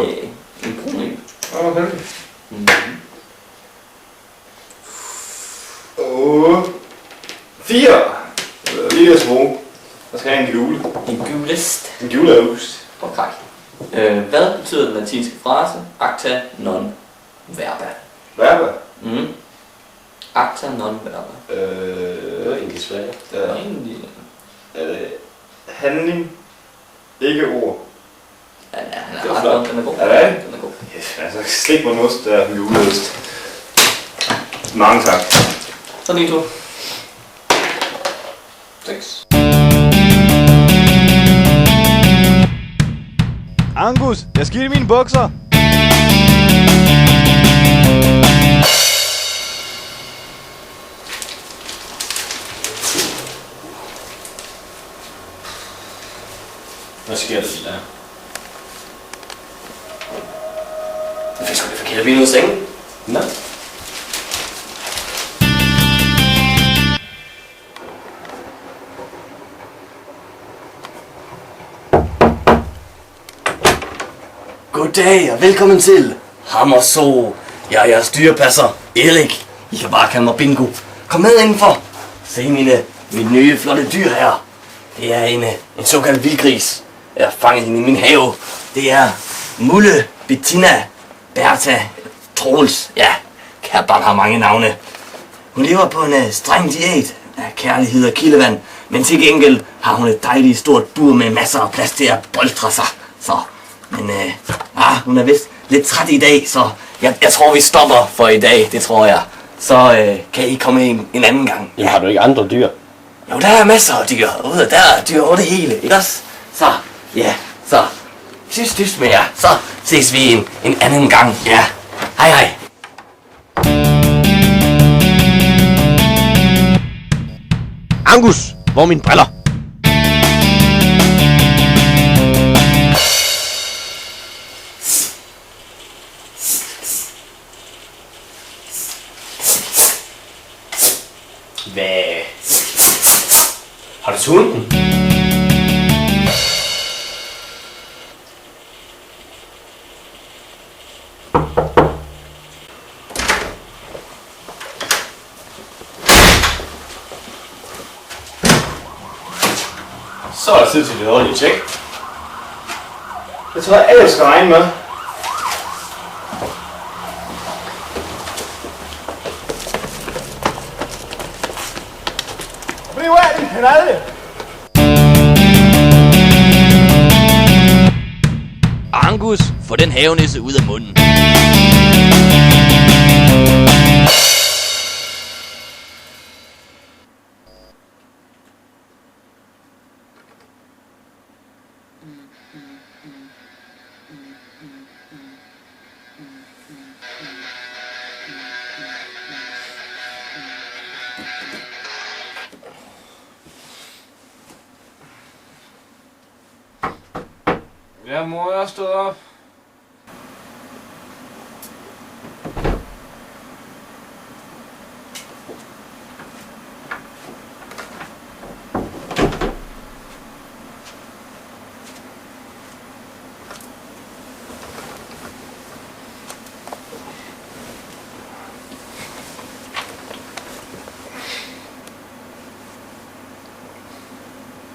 En brun en. Okay. 8. 4. Lige at tro. Der skal have en gule. En gulest. En guleost. Okay. Hvad betyder den latinske frase? Acta non verba. Verba? Acta non verba. Det var egentlig svært. Det var egentlig... Handling. Ikke ord. Ja, han Det er var ret flot. godt. Den er god. Er det? Den er god. Yes, altså slik på en ost, der er en juleost. Mange tak. Så din tur. 6. Angus, jeg skidt i mine bukser. Hvad sker der til der? Jeg fik sgu det forkert. Vi er ude af sengen. Nå. Goddag og velkommen til Hammerso. Jeg er jeres dyrepasser, Erik. I kan bare kalde mig Bingo. Kom med indenfor. Se mit nye flotte dyr her. Det er en såkaldt vildgris. Jeg har fanget hende i min have. Det er Mulle, Bettina, Bertha, Troels. Ja, kære barn har mange navne. Hun lever på en streng diæt af kærlighed og kildevand. Men til gengæld har hun et dejligt stort bur med masser af plads til at boltre sig. Så, men hun er vist lidt træt i dag, så jeg tror vi stopper for i dag, det tror jeg. Så kan I komme en anden gang. Jamen, har du ikke andre dyr? Jo, der er masser af dyr ude, der er dyr over det hele, ikke også? Så, ja, så tys med jer, så ses vi en anden gang, ja. Hej hej. Angus, hvor er mine briller? Hvad? Har du tunet den? Så er det tid til det ordentlige tjek. Jeg tror, at alle skal regne med. Bliv af din kanalje! Angus, få den havenisse ud af munden. Ja, mor, jeg er stået op.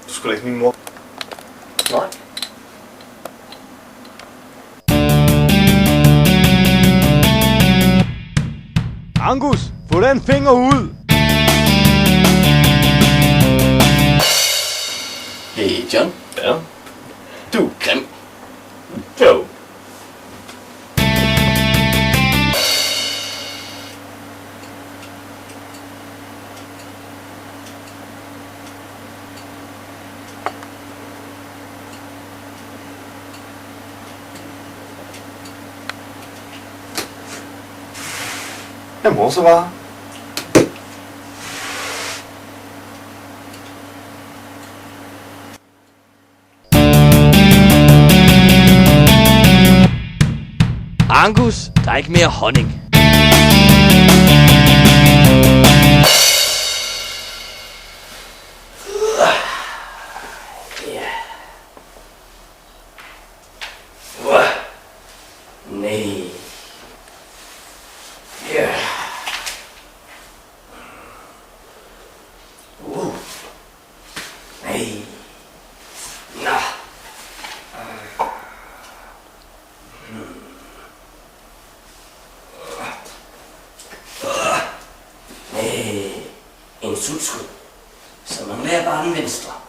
Du skulle da ikke min mor. Nej. Angus, få den finger ud. Hey John. Ja. Du er grim. Jo. Jeg må så bare. Angus, der er ikke mere honning. Nej. Ja. Nej. Nå. Nej. En sutskud. Så mangler jeg bare den venstre.